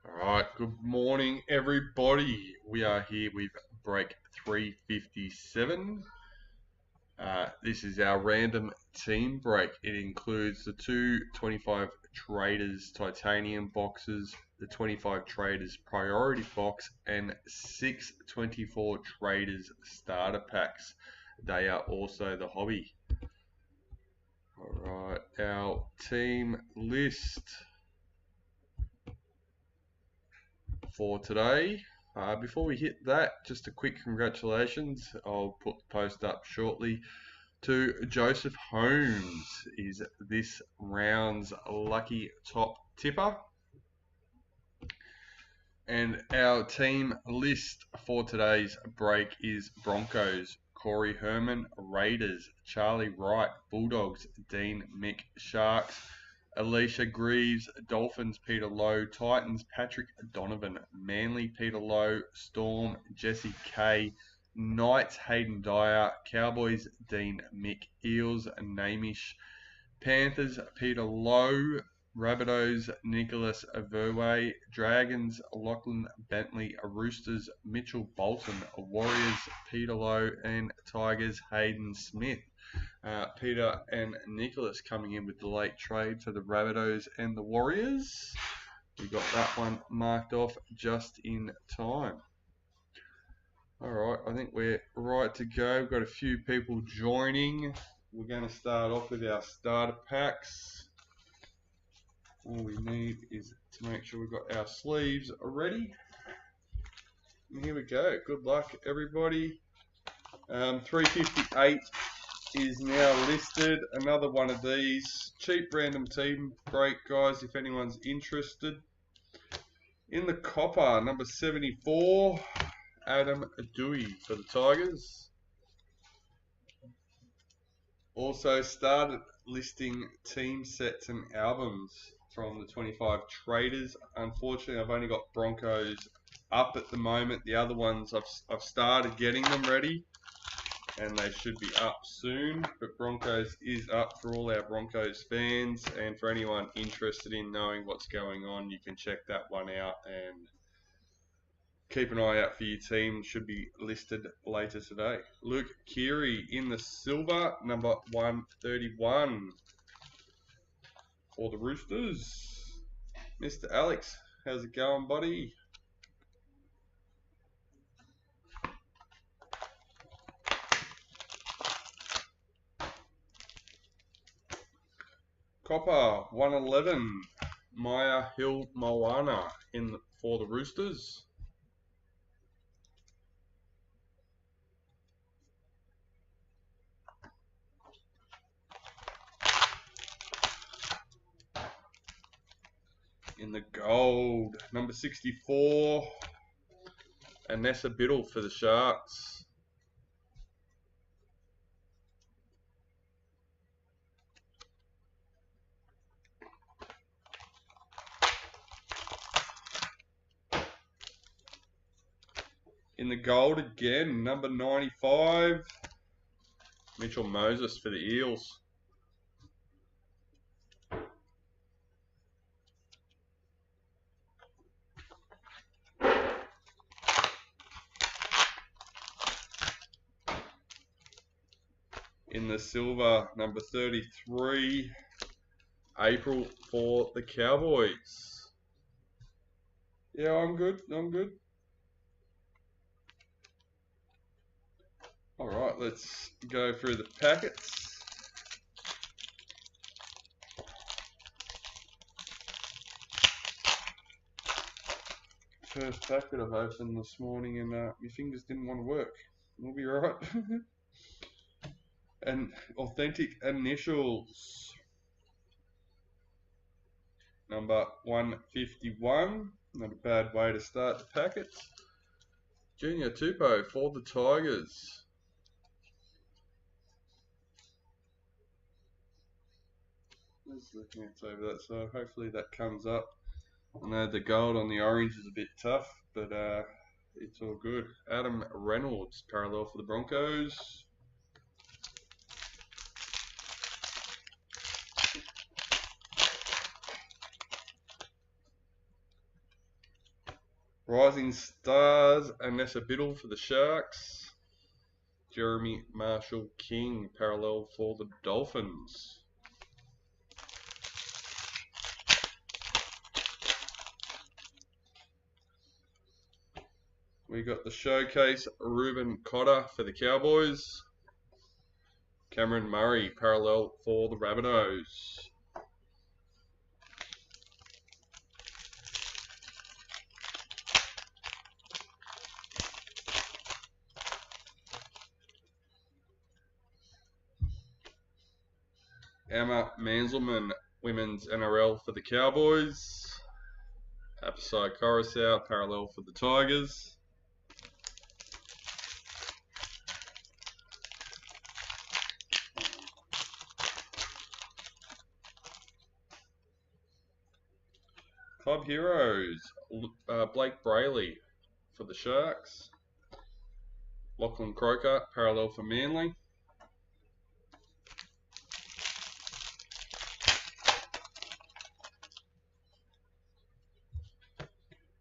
Alright, good morning everybody. We are here with break 357. This is our random team break. It includes the two 25 Traders Titanium boxes, the 25 Traders Priority Box, and 6 24 Traders Starter Packs. They are also the hobby. Alright, our team list for today. Before we hit that, just a quick congratulations. I'll put the post up shortly to Joseph Holmes. Is this round's lucky top tipper. And our team list for today's break is Broncos, Corey Herman, Raiders, Charlie Wright, Bulldogs, Dean Mick, Sharks, Alicia Greaves, Dolphins, Peter Lowe, Titans, Patrick Donovan, Manly, Peter Lowe, Storm, Jesse K, Knights, Hayden Dyer, Cowboys, Dean Mick, Eels, Namish, Panthers, Peter Lowe, Rabbitohs, Nicholas Averway, Dragons, Lachlan Bentley, Roosters, Mitchell Bolton, Warriors, Peter Lowe, and Tigers, Hayden Smith. Peter and Nicholas coming in with the late trade for the Rabbitohs and the Warriors. We got that one marked off just in time. Alright, I think we're right to go. We've got a few people joining. We're going to start off with our starter packs. All we need is to make sure we've got our sleeves ready. And here we go. Good luck, everybody. 358 is now listed. Another one of these. Cheap random team break, guys, if anyone's interested. In the copper, number 74, Adam Dewey for the Tigers. Also started listing team sets and albums from the 25 Traders. Unfortunately, I've only got Broncos up at the moment. The other ones, I've started getting them ready, and they should be up soon. But Broncos is up for all our Broncos fans, and for anyone interested in knowing what's going on, you can check that one out and keep an eye out for your team. Should be listed later today. Luke Keary in the silver, number 131 for the Roosters. Mr. Alex, how's it going, buddy? Copper 111, Maya Hill Moana for the Roosters. In the gold, number 64, Anessa Biddle for the Sharks. In the gold again, number 95, Mitchell Moses for the Eels. In the silver, number 33, April for the Cowboys. Yeah, I'm good. Alright, let's go through the packets. First packet I've opened this morning, and my fingers didn't want to work. We'll be right. And authentic initials. Number 151. Not a bad way to start the packets. Junior Tupou for the Tigers. Just looking at over that, so hopefully that comes up. I know the gold on the orange is a bit tough, but it's all good. Adam Reynolds, parallel for the Broncos. Rising Stars, Anessa Biddle for the Sharks. Jeremy Marshall King, parallel for the Dolphins. We got the Showcase, Reuben Cotter for the Cowboys. Cameron Murray, parallel for the Rabbitohs. Emma Manzelman, Women's NRL for the Cowboys. Apasai Coruscant, parallel for the Tigers. Club Heroes, Blake Brayley for the Sharks. Lachlan Croker, parallel for Manly.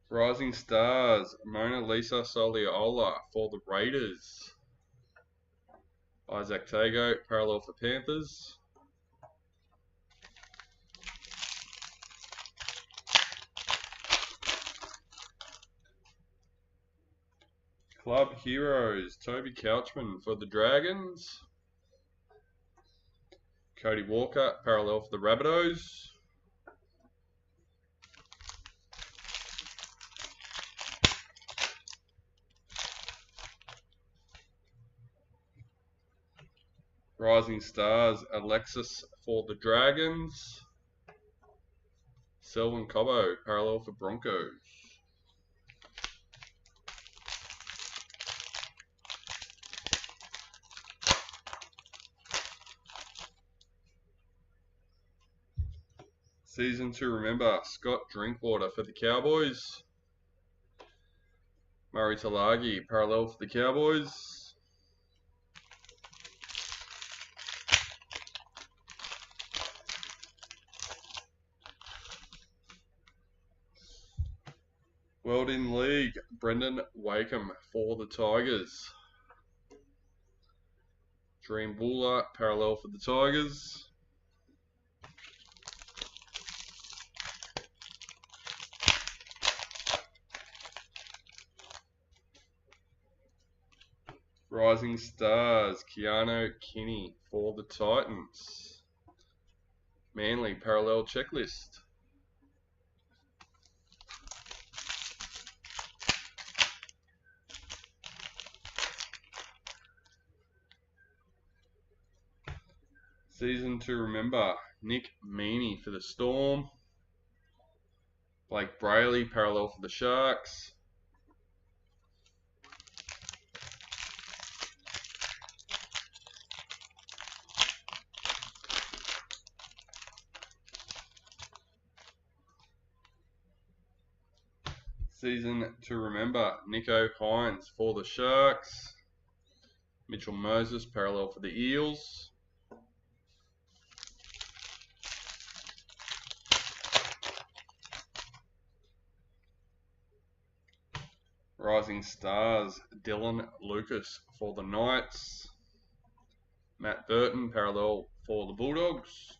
Rising Stars, Mona Lisa Soliola for the Raiders. Isaac Tago, parallel for Panthers. Club Heroes, Toby Couchman for the Dragons. Cody Walker, parallel for the Rabbitohs. Rising Stars, Alexis for the Dragons. Selwyn Cobbo, parallel for Broncos. Season to remember, Scott Drinkwater for the Cowboys. Murray Talagi, parallel for the Cowboys. World in League, Brendan Wakeham for the Tigers. Dream Buller, parallel for the Tigers. Rising Stars, Keanu Kinney for the Titans. Manly, parallel checklist. Season to remember, Nick Meaney for the Storm. Blake Brayley, parallel for the Sharks. Season to remember, Nico Hines for the Sharks. Mitchell Moses, parallel for the Eels. Rising Stars, Dylan Lucas for the Knights. Matt Burton, parallel for the Bulldogs.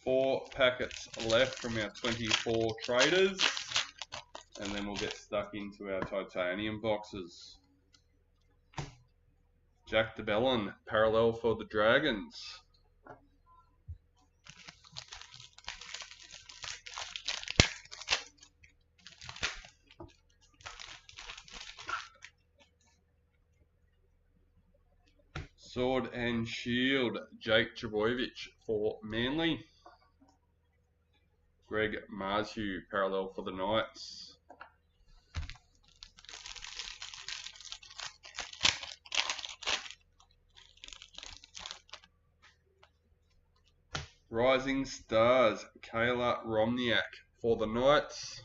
4 packets left from our 24 traders. And then we'll get stuck into our titanium boxes. Jack DeBellin, parallel for the Dragons. Sword and Shield, Jake Trbojevic for Manly. Greg Marzhew, parallel for the Knights. Rising Stars, Kayla Romniak for the Knights.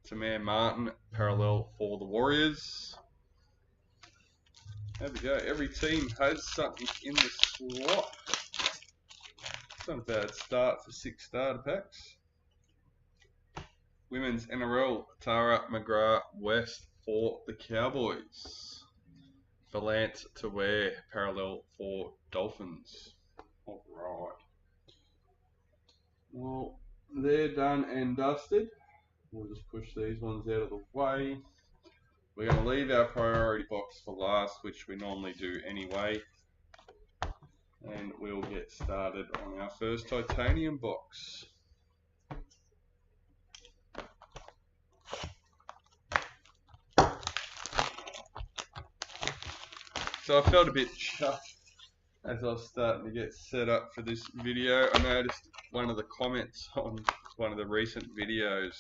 Tamir Martin, parallel for the Warriors. There we go. Every team has something in the slot. It's not a bad start for 6 starter packs. Women's NRL, Tara McGrath West for the Cowboys. Valance to wear, parallel for Dolphins. Alright. Well, they're done and dusted. We'll just push these ones out of the way. We're going to leave our priority box for last, which we normally do anyway. And we'll get started on our first titanium box. So I felt a bit chuffed as I was starting to get set up for this video. I noticed one of the comments on one of the recent videos.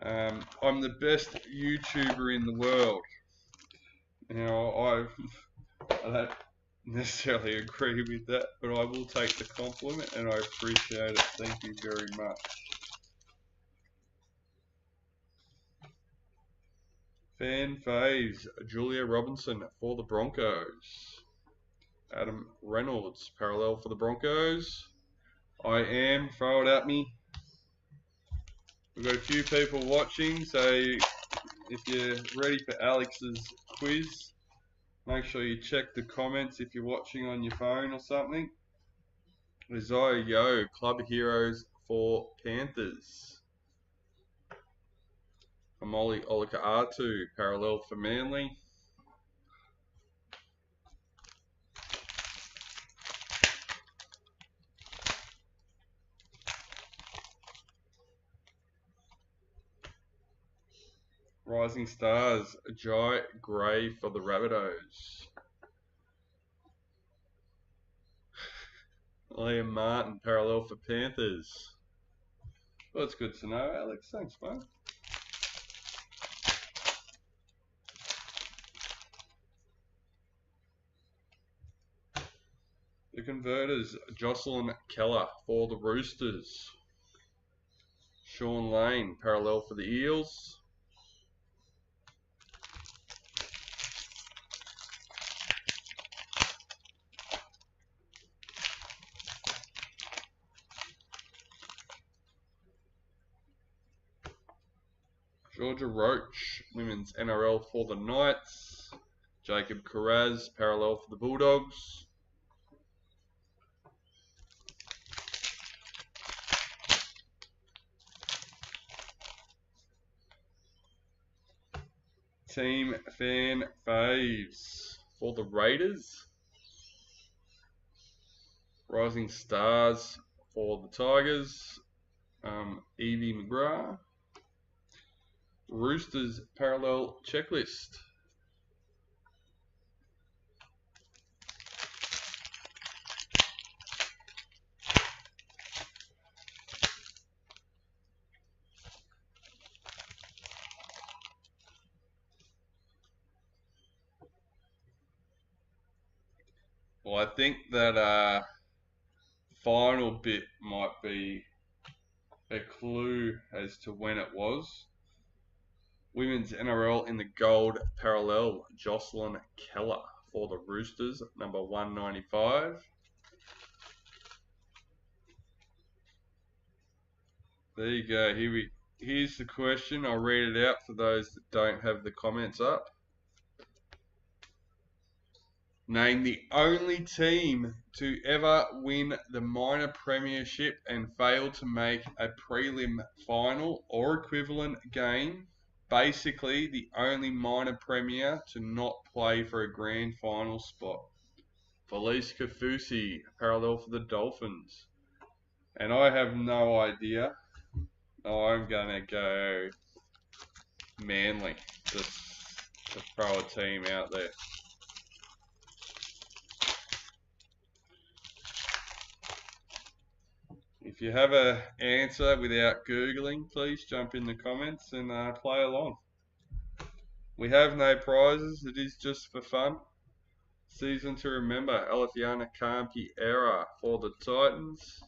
I'm the best YouTuber in the world. Now, I don't necessarily agree with that, but I will take the compliment and I appreciate it. Thank you very much. Fan faves, Julia Robinson for the Broncos. Adam Reynolds, parallel for the Broncos. I am, throw it at me. We've got a few people watching, so if you're ready for Alex's quiz, make sure you check the comments if you're watching on your phone or something. Isaiah Yo, Club Heroes for Panthers. Amoli Olika-Atu, parallel for Manly. Rising Stars, Jai Gray for the Rabbitohs. Liam Martin, parallel for Panthers. Well, that's good to know, Alex. Thanks, mate. The Converters, Jocelyn Keller for the Roosters. Sean Lane, parallel for the Eels. Georgia Roach, Women's NRL for the Knights. Jacob Carraz, parallel for the Bulldogs. Team Fan Faves for the Raiders. Rising Stars for the Tigers. Evie McGrath. Roosters parallel checklist. Well, I think that final bit might be a clue as to when it was. Women's NRL in the gold parallel, Jocelyn Keller for the Roosters, number 195. There you go. Here's the question. I'll read it out for those that don't have the comments up. Name the only team to ever win the minor premiership and fail to make a prelim final or equivalent game. Basically, the only minor premier to not play for a grand final spot. Felice Kafusi, parallel for the Dolphins. And I have no idea. I'm going to go Manly, just to throw a team out there. If you have an answer without Googling, please jump in the comments and play along. We have no prizes, it is just for fun. Season to remember, Alefiana Kampi-Era for the Titans.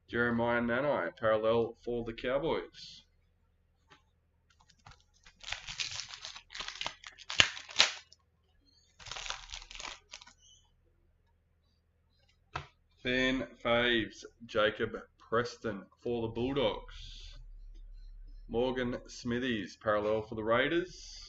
Jeremiah Nanai, parallel for the Cowboys. Fan faves, Jacob Preston for the Bulldogs. Morgan Smithies, parallel for the Raiders.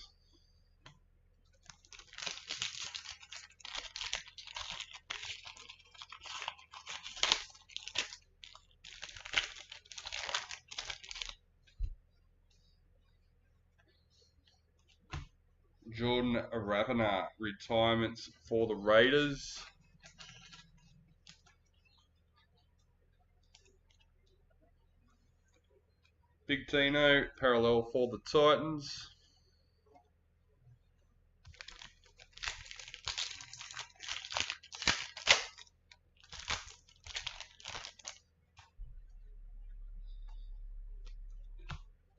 Jordan Ravana, retirements for the Raiders. Big Tino, parallel for the Titans.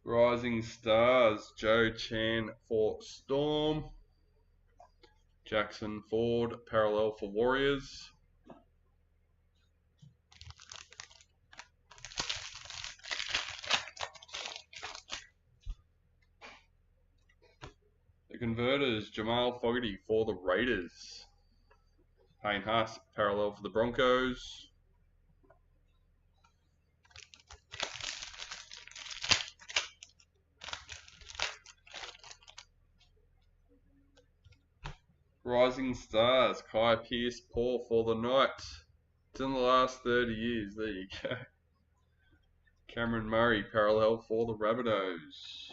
Rising Stars, Joe Chan for Storm. Jackson Ford, parallel for Warriors. The Converters, Jamal Fogarty for the Raiders. Payne Haas, parallel for the Broncos. Rising Stars, Kai Pearce Paul for the Knights. It's in the last 30 years. There you go. Cameron Murray, parallel for the Rabbitohs.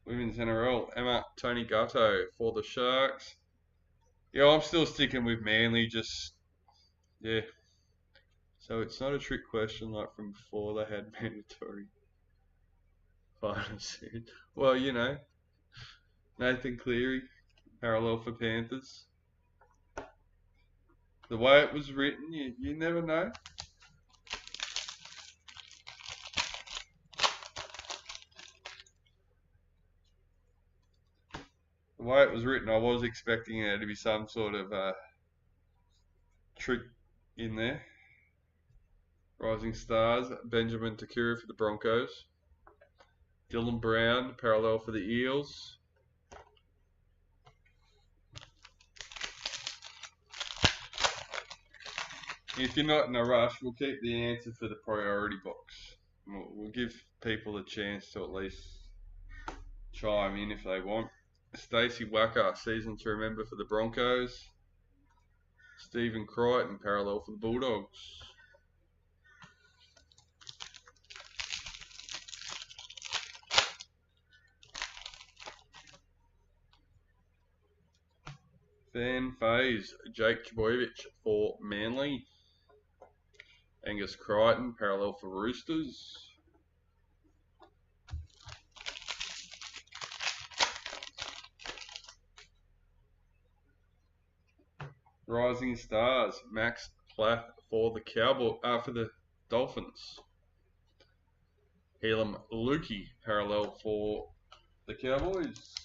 Women's NRL, Emma Tony Gatto for the Sharks. Yeah, I'm still sticking with Manly, yeah. So it's not a trick question like from before they had mandatory finals. Well, you know, Nathan Cleary, parallel for Panthers. The way it was written, you never know. The way it was written, I was expecting there to be some sort of trick in there. Rising Stars, Benjamin Takura for the Broncos. Dylan Brown, parallel for the Eels. If you're not in a rush, we'll keep the answer for the priority box. We'll give people a chance to at least chime in if they want. Stacey Wacker, season to remember for the Broncos. Stephen Crichton, parallel for the Bulldogs. Fan phase, Jake Trbojevic for Manly. Angus Crichton, parallel for Roosters. Rising Stars, Max Plath for the Dolphins. Helam Lukey, parallel for the Cowboys.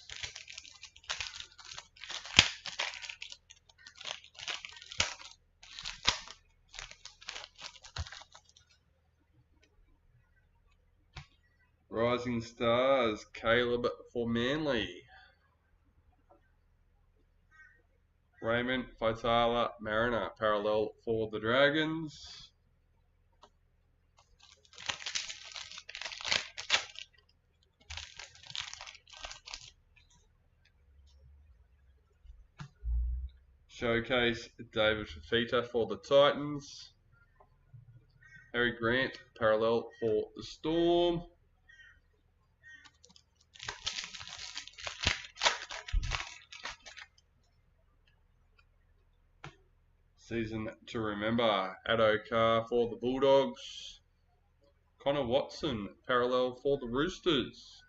Rising Stars, Caleb for Manly. Raymond Faitala Mariner, parallel for the Dragons. Showcase David Fafita for the Titans. Harry Grant, parallel for the Storm. Season to remember, Addo Carr for the Bulldogs. Connor Watson, parallel for the Roosters.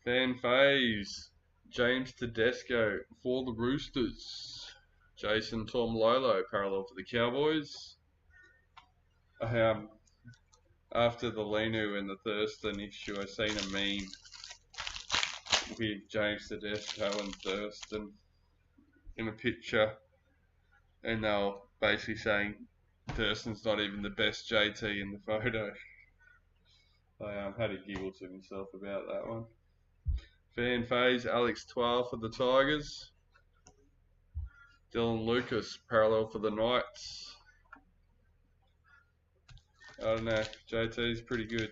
Fan phase, James Tedesco for the Roosters. Jason Tom Lolo, parallel for the Cowboys. After the Lenu and the Thurston issue, I seen a meme with James Tedesco and Thurston in a picture, and they were basically saying Thurston's not even the best JT in the photo. I had a giggle to myself about that one. Fan phase, Alex 12 for the Tigers. Dylan Lucas, parallel for the Knights. I don't know, JT's pretty good.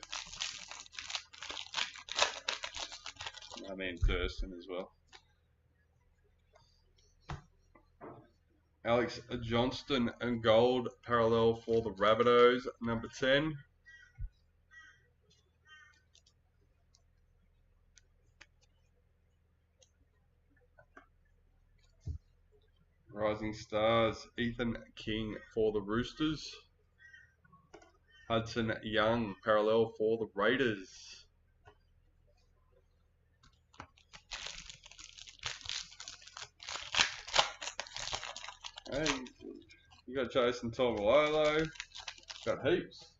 I mean Thurston as well. Alex Johnston and gold, parallel for the Rabbitohs, number 10. Rising Stars, Ethan King for the Roosters. Hudson Young, parallel for the Raiders. Hey, you got Jason Tomalolo. Got heaps.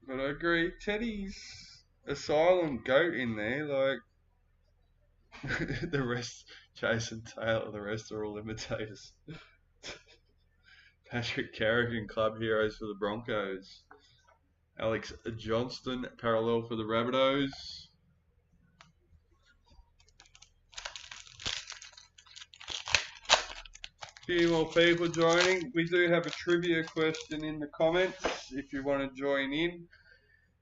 But I agree, Teddy's a silent goat in there. Like the rest, Jason Taylor, the rest are all imitators. Patrick Carrigan, club heroes for the Broncos. Alex Johnston, parallel for the Rabbitohs. Few more people joining. We do have a trivia question in the comments if you want to join in.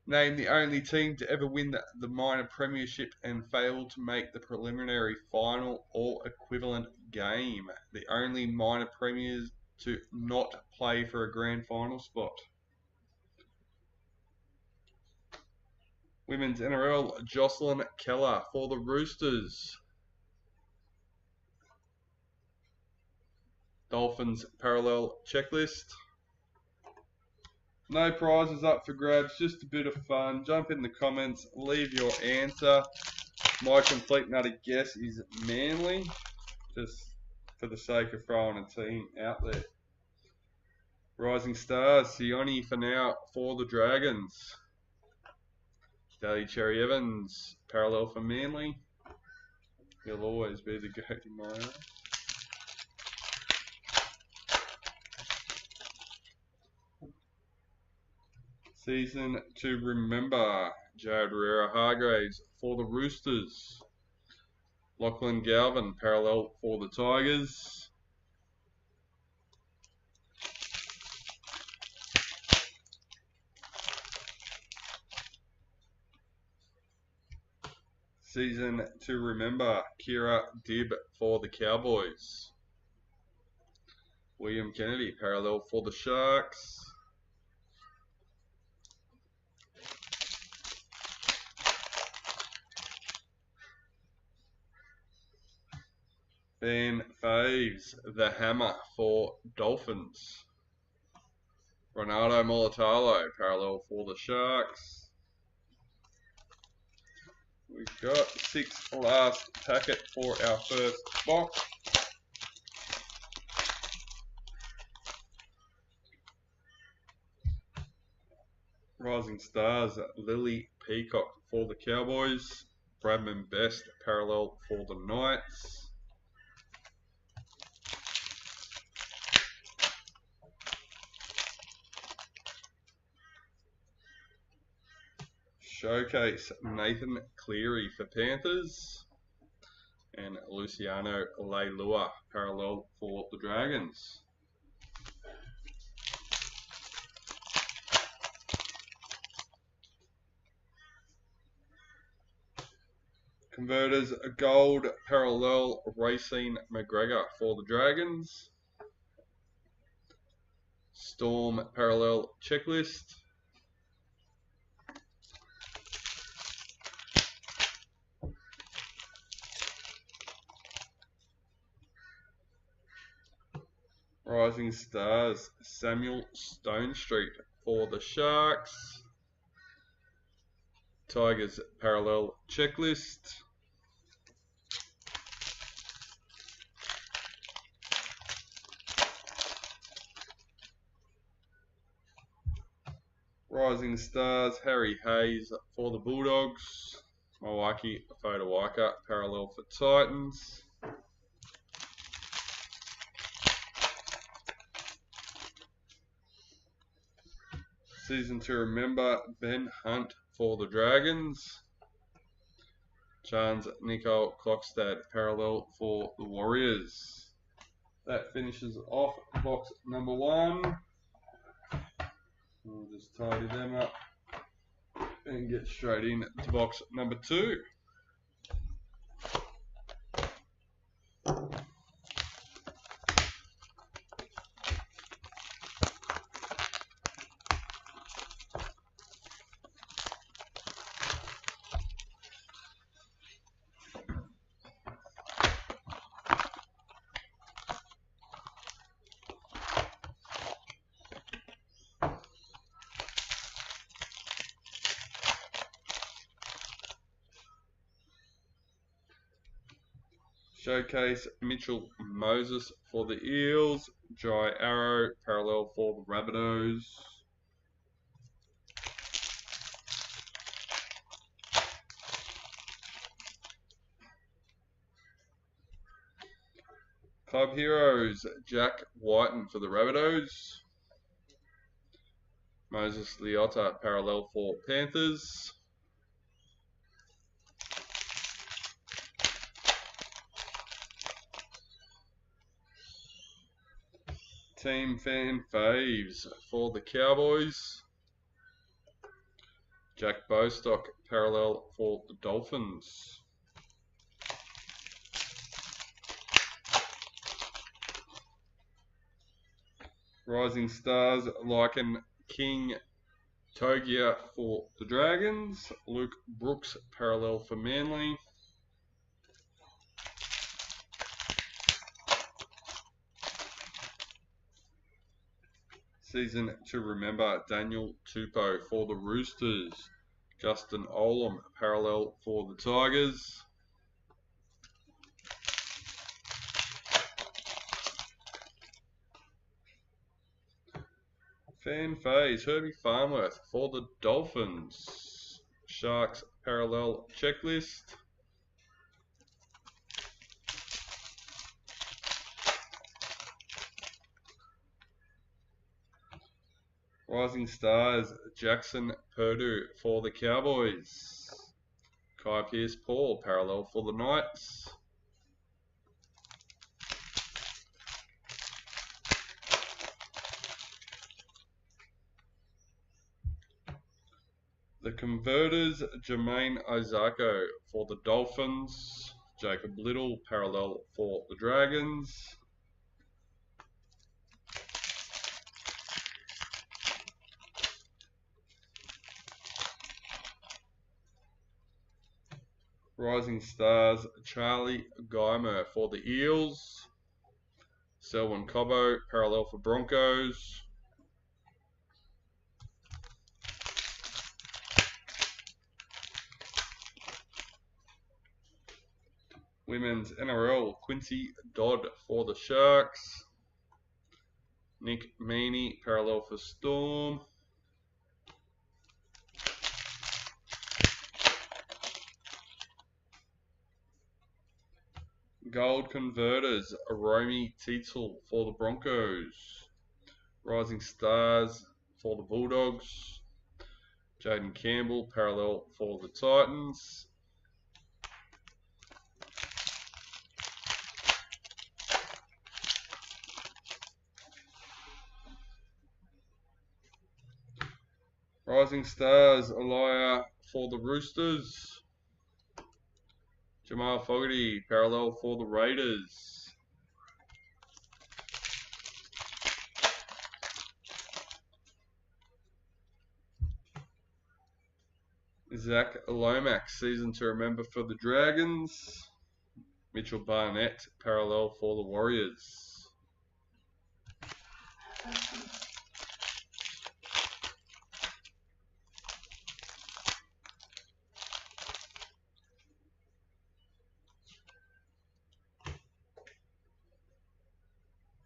Name the only team to ever win the minor premiership and fail to make the preliminary final or equivalent game. The only minor premiers to not play for a grand final spot. Women's NRL, Jocelyn Keller for the Roosters. Dolphins parallel checklist. No prizes up for grabs, just a bit of fun. Jump in the comments, leave your answer. My complete and utter guess is Manly, just for the sake of throwing a team out there. Rising Stars, Sione for now for the Dragons. Daly Cherry Evans, parallel for Manly. He'll always be the goat in my eyes. Season to remember, Jared Herrera-Hargreaves for the Roosters. Lachlan Galvin, parallel for the Tigers. Season to remember, Kira Dibb for the Cowboys. William Kennedy, parallel for the Sharks. Ben Faves, the Hammer for Dolphins. Ronaldo Molitalo, parallel for the Sharks. We've got 6 last packet for our first box. Rising Stars, Lily Peacock for the Cowboys. Bradman Best, parallel for the Knights. Showcase, Nathan Cleary for Panthers. And Luciano Leilua, parallel for the Dragons. Converters, gold, parallel, Racine McGregor for the Dragons. Storm, parallel, checklist. Rising Stars, Samuel Stonestreet for the Sharks. Tigers, parallel, checklist. Rising Stars, Harry Hayes for the Bulldogs. Mawaki Fodawaika, parallel for Titans. Season to remember, Ben Hunt for the Dragons. Chance Nico Klokstad, parallel for the Warriors. That finishes off box number 1. We'll just tidy them up and get straight in to box number 2. Showcase Mitchell Moses for the Eels. Jai Arrow, parallel for the Rabbitohs. Club Heroes, Jack Whiten for the Rabbitohs. Moses Leota, parallel for Panthers. Team Fan Faves for the Cowboys. Jack Bostock, parallel for the Dolphins. Rising Stars, Lycan King Togia for the Dragons. Luke Brooks, parallel for Manly. Season to remember, Daniel Tupou for the Roosters. Justin Olam, parallel for the Tigers. Fan phase, Herbie Farnworth for the Dolphins. Sharks, parallel checklist. Rising Stars, Jackson Purdue for the Cowboys. Kai Pearce-Paul, parallel for the Knights. The Converters, Jermaine Isako for the Dolphins. Jacob Little, parallel for the Dragons. Rising Stars, Charlie Geimer for the Eels. Selwyn Cobbo, parallel for Broncos. Women's NRL, Quincy Dodd for the Sharks. Nick Meaney, parallel for Storm. Gold Converters, Aromi Teetle for the Broncos. Rising Stars for the Bulldogs. Jaden Campbell, parallel for the Titans. Rising Stars, Elia for the Roosters. Jamal Fogarty, parallel for the Raiders. Zach Lomax, season to remember for the Dragons. Mitchell Barnett, parallel for the Warriors.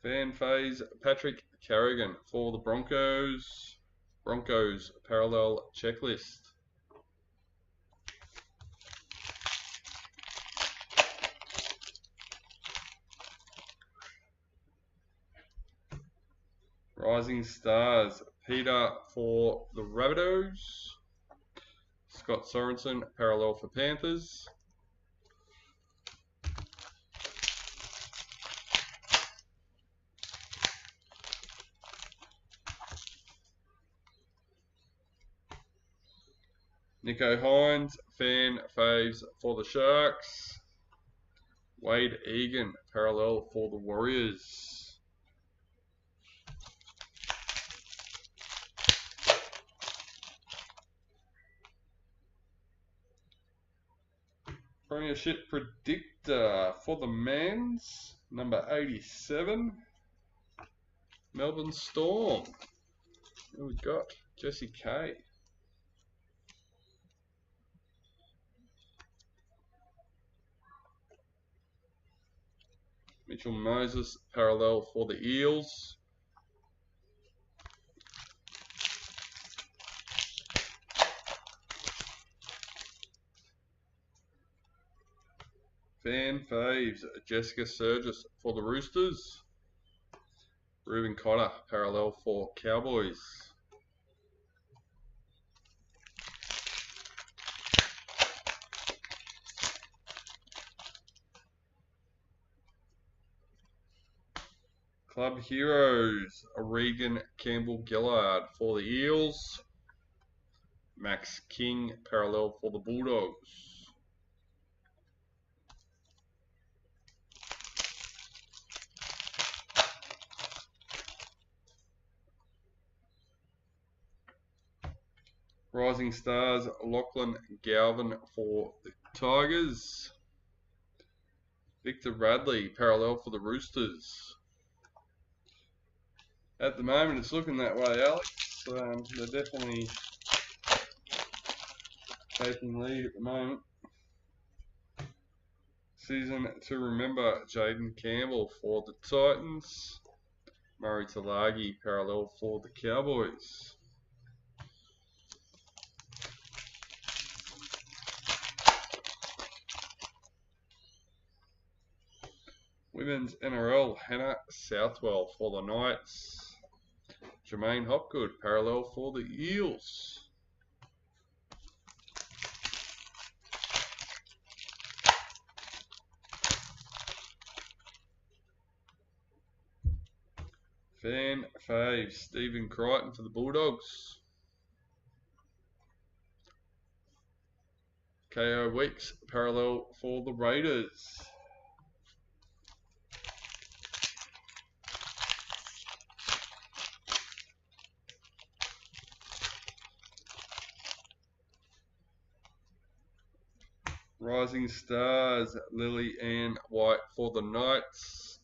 Fan phase, Patrick Carrigan for the Broncos. Broncos Parallel Checklist. Rising Stars, Peter for the Rabbitohs. Scott Sorensen, Parallel for Panthers. Nico Hines, Fan Faves for the Sharks. Wade Egan, Parallel for the Warriors. Premiership Predictor for the men's, number 87, Melbourne Storm. Who we got? Jesse K. Mitchell Moses, Parallel for the Eels. Fan Faves, Jessica Surgis for the Roosters. Ruben Cotter, Parallel for Cowboys. Club Heroes, Regan Campbell-Gillard for the Eels. Max King, Parallel for the Bulldogs. Rising Stars, Lachlan Galvin for the Tigers. Victor Radley, Parallel for the Roosters. At the moment, it's looking that way, Alex. They're definitely taking lead at the moment. Season to remember, Jaden Campbell for the Titans. Murray Talagi, Parallel for the Cowboys. Women's NRL, Hannah Southwell for the Knights. Jermaine Hopgood, Parallel for the Eels. Fan Fave, Stephen Crichton for the Bulldogs. KO Weeks, Parallel for the Raiders. Rising Stars, Lily Ann White for the Knights.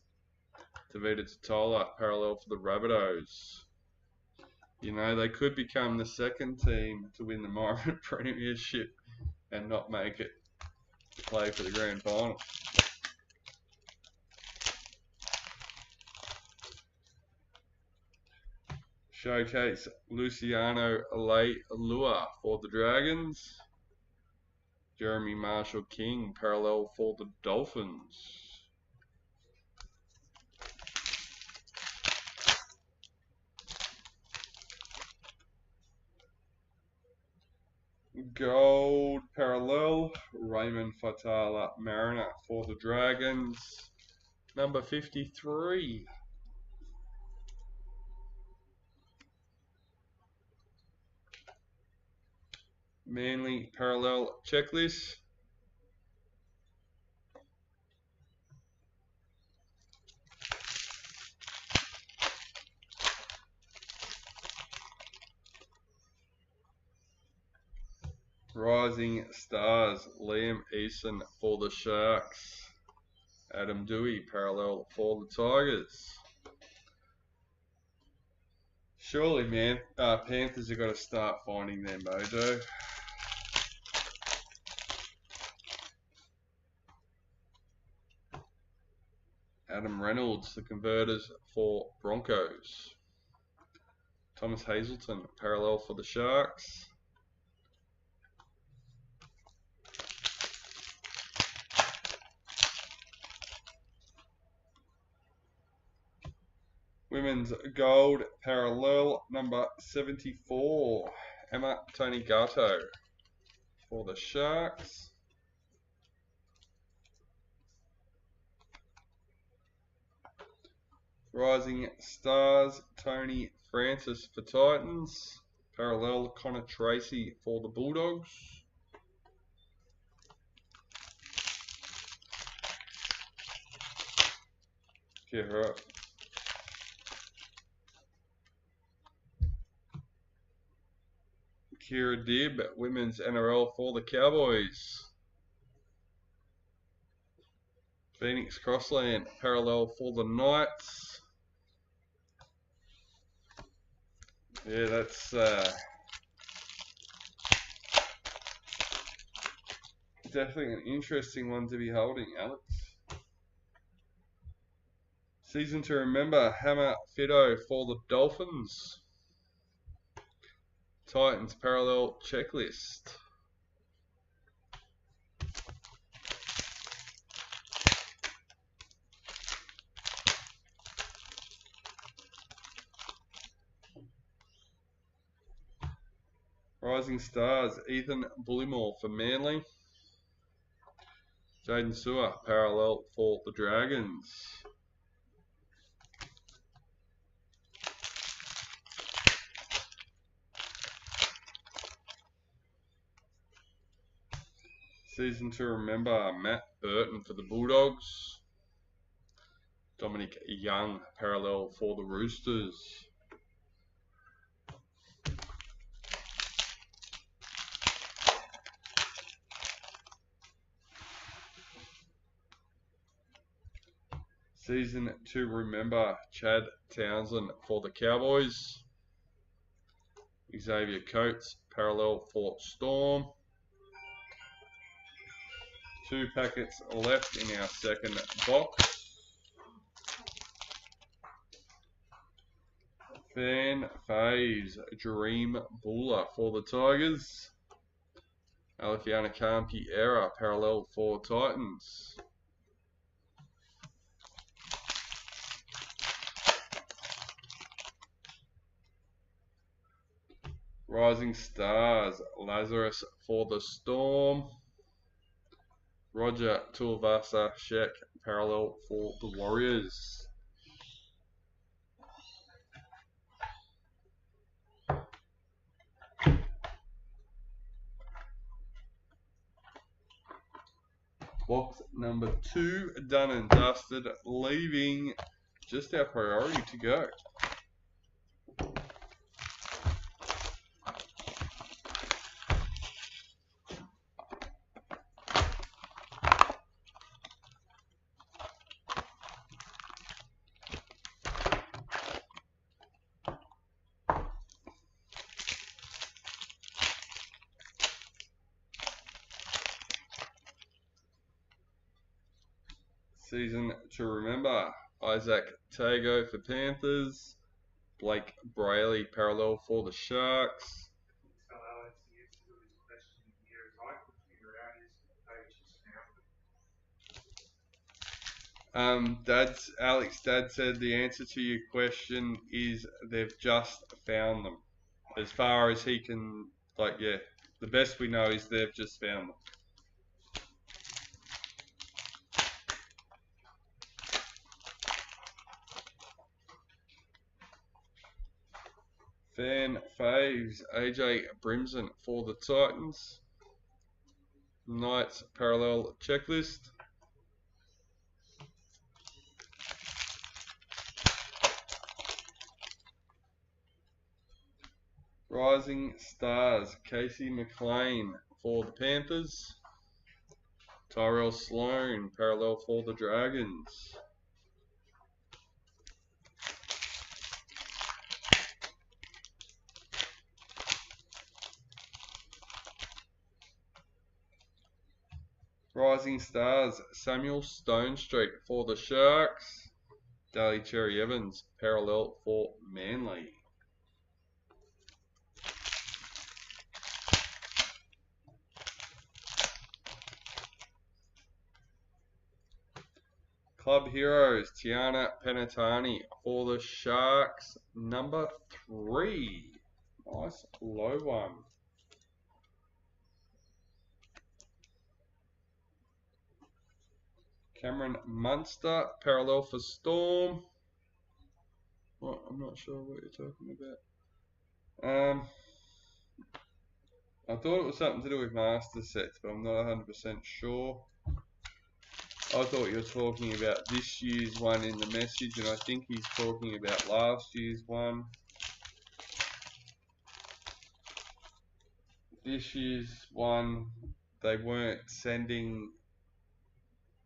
Tavita Totola, Parallel for the Rabbitohs. You know, they could become the second team to win the Myron Premiership and not make it play for the grand final. Showcase, Luciano Leilua for the Dragons. Jeremy Marshall King, Parallel for the Dolphins. Gold Parallel, Raymond Fatala Mariner for the Dragons. Number 53. Manly Parallel Checklist. Rising Stars, Liam Eason for the Sharks. Adam Dewey, Parallel for the Tigers. Surely, man, Panthers have got to start finding their mojo. Adam Reynolds, the Converters for Broncos. Thomas Hazelton, parallel for the Sharks. Women's Gold, parallel number 74, Emma Tonigato for the Sharks. Rising Stars, Tony Francis for Titans. Parallel, Connor Tracy for the Bulldogs. Kira Dibb, Women's NRL for the Cowboys. Phoenix Crossland, parallel for the Knights. Yeah, that's definitely an interesting one to be holding, Alex. Season to remember, Hammer Fido for the Dolphins. Titans parallel checklist. Rising Stars, Ethan Bullymore for Manly. Jaden Sewer, parallel for the Dragons. Season to remember, Matt Burton for the Bulldogs. Dominic Young, parallel for the Roosters. Season to remember, Chad Townsend for the Cowboys. Xavier Coates, parallel for Storm. 2 packets left in our second box. Fan Faves, Dream Buller for the Tigers. Alefiana Kampi Era, parallel for Titans. Rising Stars, Lazarus for the Storm. Roger Tuivasa Sheck, parallel for the Warriors. Box number 2 done and dusted, leaving just our priority to go. Season to remember, Isaac Tago for Panthers. Blake Brayley, parallel for the Sharks. So Alex, the answer to his question here is I could figure out his pages now. Dad said the answer to your question is they've just found them. As far as he can, the best we know is they've just found them. Fan Faves, AJ Brimson for the Titans. Knights parallel checklist. Rising Stars, Casey McLean for the Panthers. Tyrell Sloan, parallel for the Dragons. Rising Stars, Samuel Stonestreet for the Sharks. Daly Cherry Evans, parallel for Manly. Club Heroes, Tiana Penatani for the Sharks, number 3. Nice low one. Cameron Munster, parallel for Storm. Well, I'm not sure what you're talking about. I thought it was something to do with master sets, but I'm not 100% sure. I thought you were talking about this year's one in the message, and I think he's talking about last year's one. This year's one, they weren't sending.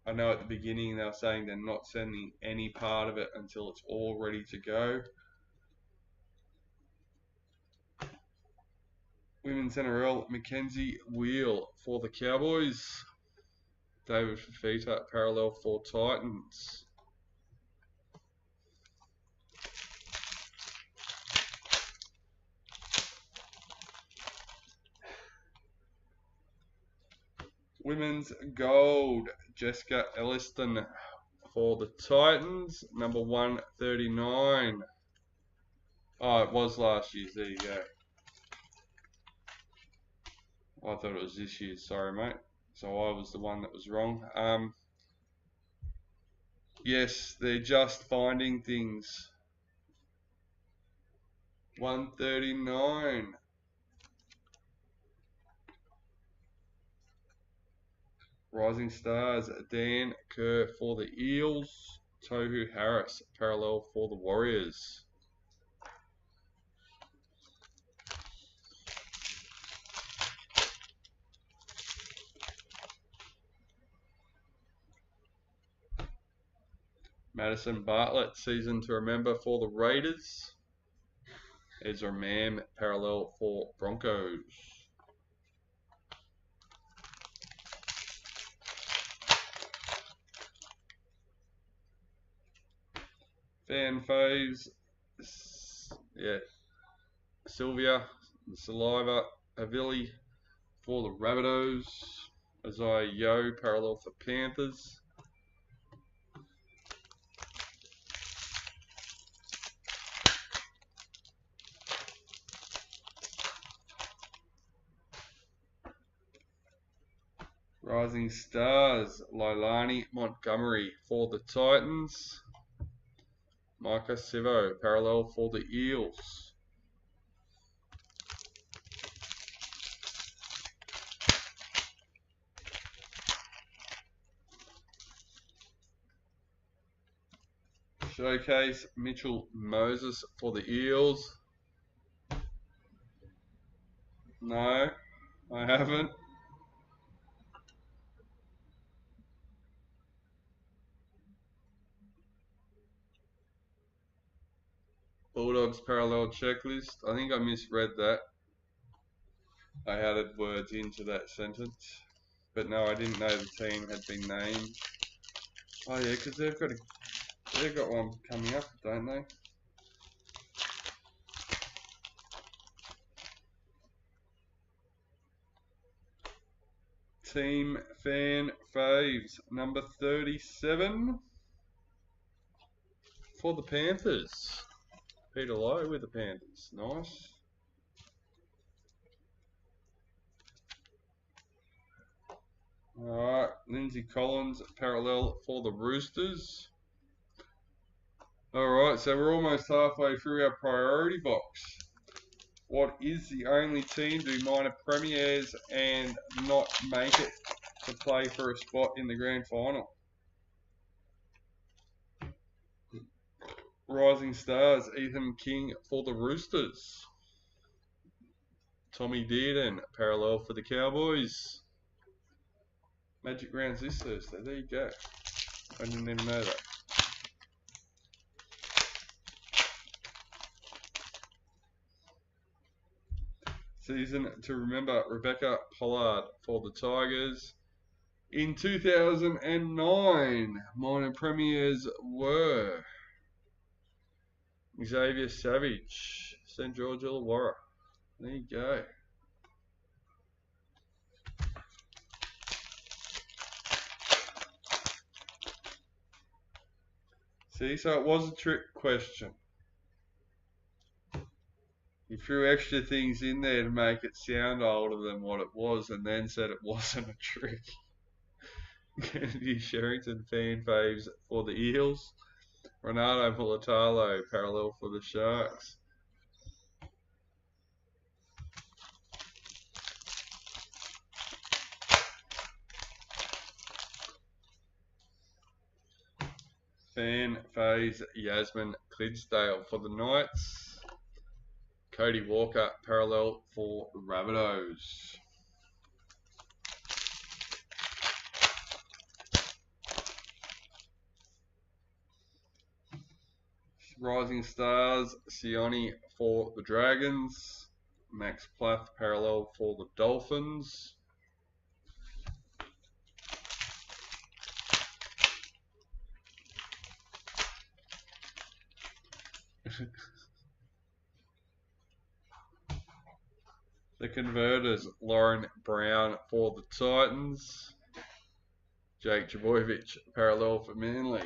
I know at the beginning they were saying they're not sending any part of it until it's all ready to go. Women's NRL, Mackenzie Wheel for the Cowboys. David Fafita, parallel for Titans. Women's Gold, Jessica Elliston for the Titans, number 139. Oh, it was last year's. There you go. I thought it was this year's. Sorry, mate. So I was the one that was wrong. Yes, they're just finding things. 139. Rising Stars, Dan Kerr for the Eels. Tohu Harris, parallel for the Warriors. Madison Bartlett, season to remember for the Raiders. Ezra Mam, parallel for Broncos. Fan faves, yeah, Sylvia, the Saliva, Avili for the Rabbitohs. Isaiah Yo, parallel for Panthers. Rising Stars, Leilani Montgomery for the Titans. Micah Sivo, parallel for the Eels. Showcase, Mitchell Moses for the Eels. No, I haven't. Bulldogs parallel checklist. I think I misread that. I added words into that sentence. But no, I didn't know the team had been named. Oh yeah, because they've got one coming up, don't they? Team Fan Faves, number 37 for the Panthers. Peter Lowe with the Panthers. Nice. Alright, Lindsay Collins, parallel for the Roosters. Alright, so we're almost halfway through our priority box. What is the only team to do minor premieres and not make it to play for a spot in the grand final? Rising Stars, Ethan King for the Roosters. Tommy Dearden, parallel for the Cowboys. Magic rounds this Thursday. There you go. I didn't even know that. Season to remember, Rebecca Pollard for the Tigers. In 2009, minor premiers were Xavier Savage, St. George Illawarra. There you go. See, so it was a trick question. He threw extra things in there to make it sound older than what it was, and then said it wasn't a trick. Kennedy Sherrington fan faves for the Eels. Ronaldo Mulatalo parallel for the Sharks. Fan phase Yasmin Clydesdale for the Knights. Cody Walker parallel for Rabbitohs. Rising Stars Sione for the Dragons. Max Plath parallel for the Dolphins. The Converters, Lauren Brown for the Titans. Jake Trbojevic parallel for Manly.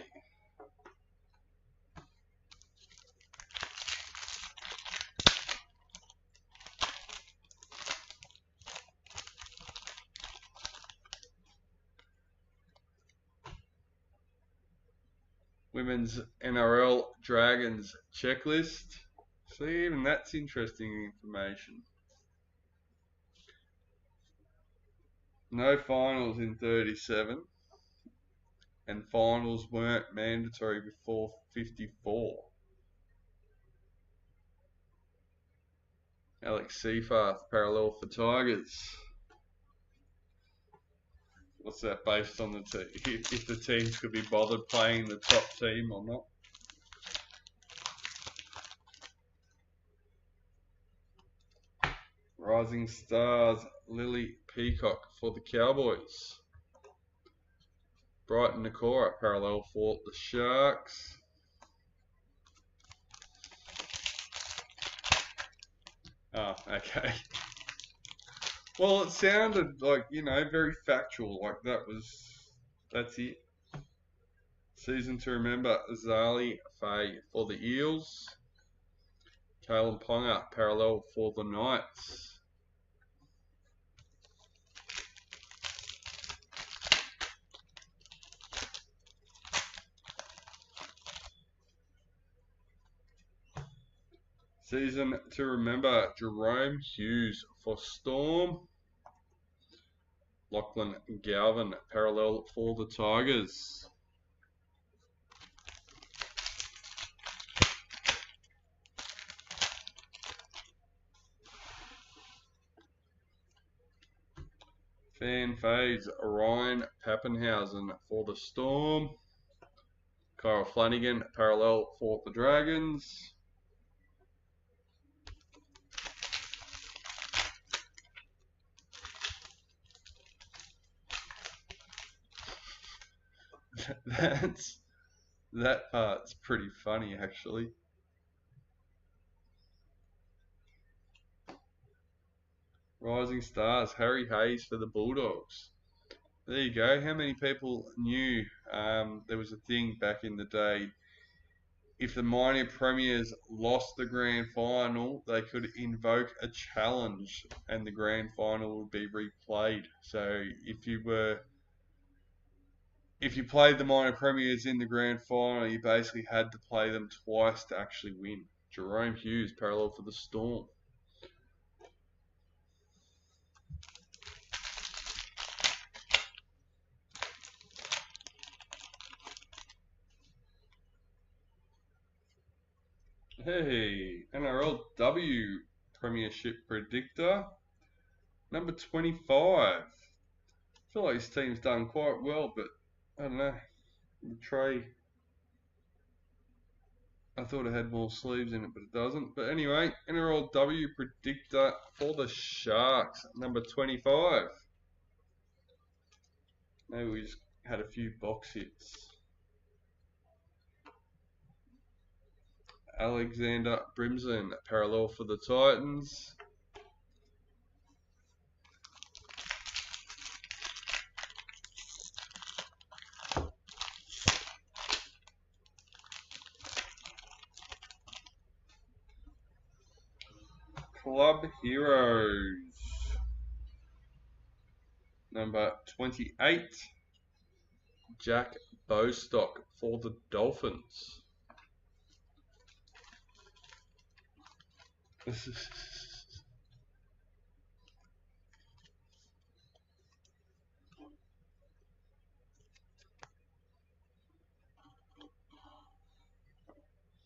Women's NRL Dragons Checklist. See, even that's interesting information. No finals in 37, and finals weren't mandatory before 54. Alex Seyfarth parallel for Tigers. What's that based on if the teams could be bothered playing the top team or not? Rising Stars Lily Peacock for the Cowboys. Brighton Nakora parallel for the Sharks. Oh, okay. Well, it sounded like, very factual. Like that's it. Season to remember, Zali Faye for the Eels. Kalen Ponga parallel for the Knights. Season to remember, Jerome Hughes for Storm. Lachlan Galvin parallel for the Tigers. Fan fades Ryan Pappenhausen for the Storm. Kyle Flanagan parallel for the Dragons. That part's pretty funny, actually. Rising Stars, Harry Hayes for the Bulldogs. There you go. How many people knew there was a thing back in the day? If the minor premiers lost the grand final, they could invoke a challenge and the grand final would be replayed. So if you played the minor premiers in the grand final, you basically had to play them twice to actually win. Jerome Hughes parallel for the Storm. Hey, NRLW Premiership Predictor, number 25. I feel like his team's done quite well, but I don't know. The tray, I thought it had more sleeves in it, but it doesn't. But anyway, NRLW Predictor for the Sharks, number 25. Maybe we just had a few box hits. Alexander Brimson, parallel for the Titans. Club Heroes. Number 28, Jack Bostock for the Dolphins.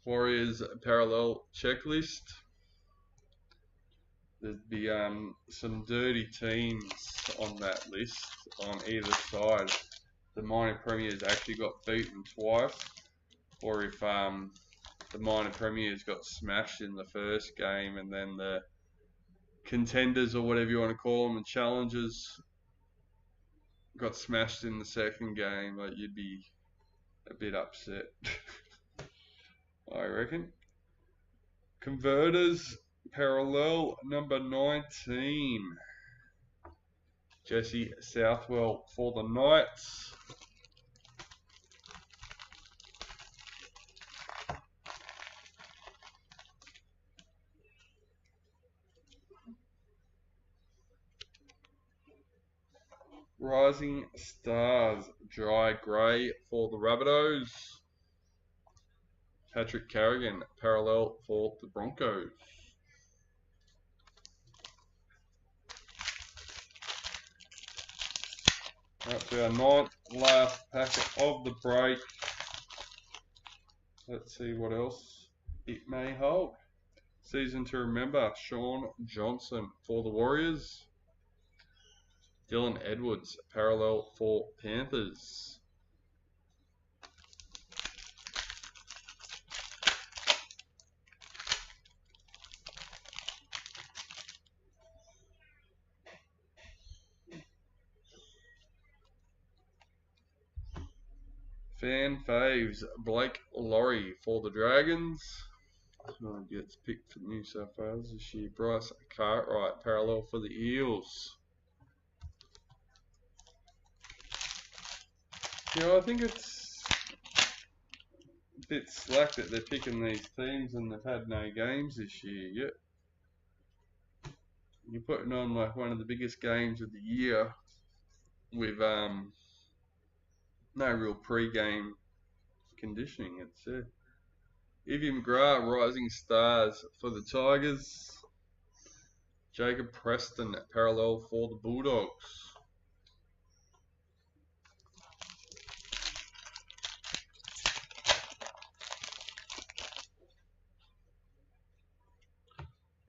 Warriors parallel checklist. There'd be some dirty teams on that list on either side. The minor premiers actually got beaten twice, or if the minor premiers got smashed in the first game, and then the contenders, or whatever you want to call them, and challengers got smashed in the second game, like, you'd be a bit upset. I reckon. Converters parallel number 19, Jesse Southwell for the Knights. Rising Stars, Dry Grey for the Rabbitohs. Patrick Carrigan, parallel for the Broncos. That's our ninth last packet of the break. Let's see what else it may hold. Season to remember, Sean Johnson for the Warriors. Dylan Edwards, parallel for Panthers. Fan faves, Blake Laurie for the Dragons. Oh, gets picked for New South Wales this year. Bryce Cartwright, parallel for the Eels. I think it's a bit slack that they're picking these teams and they've had no games this year yet. You're putting on like one of the biggest games of the year with no real pre-game conditioning. It's Evie McGrath, Rising Stars for the Tigers. Jacob Preston, parallel for the Bulldogs.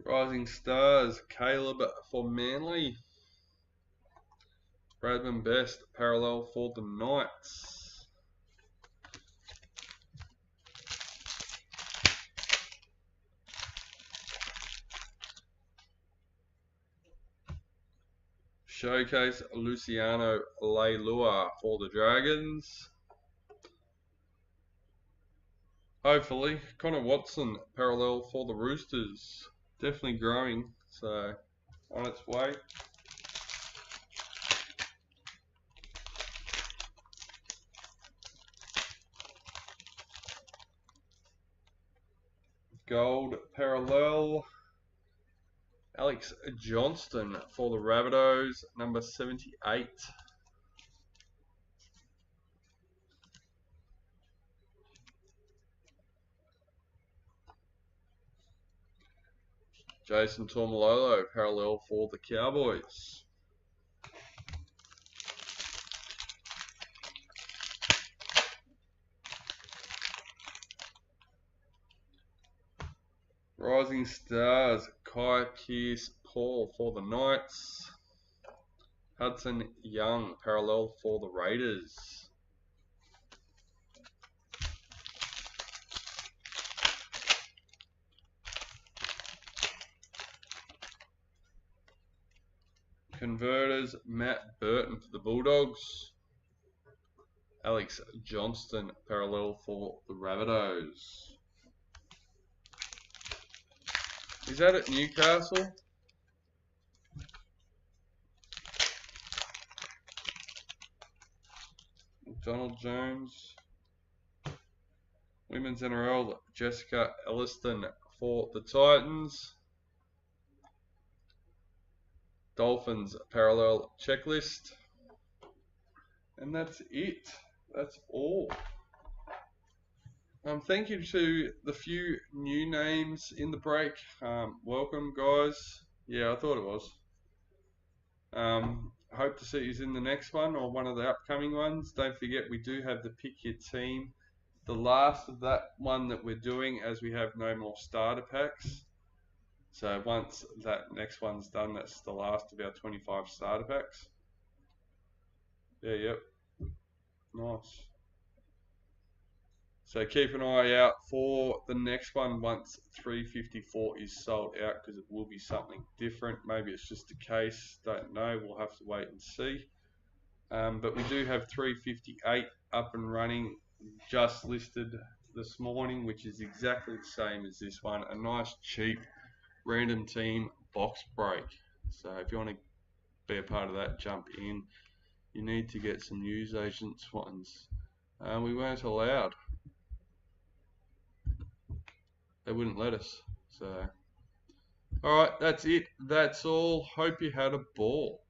Rising Stars, Caleb for Manly. Bradman Best, parallel for the Knights. Showcase Luciano Leilua for the Dragons. Hopefully, Connor Watson, parallel for the Roosters. Definitely growing, so on its way. Gold parallel, Alex Johnston for the Rabbitohs, number 78. Jason Tormalolo, parallel for the Cowboys. Rising Stars, Kai Pearce-Paul for the Knights. Hudson Young, parallel for the Raiders. Converters, Matt Burton for the Bulldogs. Alex Johnston, parallel for the Rabbitohs. Is that at Newcastle? Donald Jones. Women's NRL, Jessica Elliston for the Titans. Dolphins parallel checklist. And that's it. That's all. Thank you to the few new names in the break. Welcome, guys. Yeah, I thought it was. Hope to see you in the next one or one of the upcoming ones. Don't forget, we do have the pick your team, the last of that one that we're doing, as we have no more starter packs. So once that next one's done, that's the last of our 25 starter packs. Yeah, yep. Nice. So keep an eye out for the next one once 354 is sold out, because it will be something different. Maybe it's just a case, don't know. We'll have to wait and see. But we do have 358 up and running, just listed this morning, which is exactly the same as this one. A nice, cheap, random team box break. So if you want to be a part of that, jump in. You need to get some news agents ones. We weren't allowed. They wouldn't let us. So, alright, that's it. That's all. Hope you had a ball.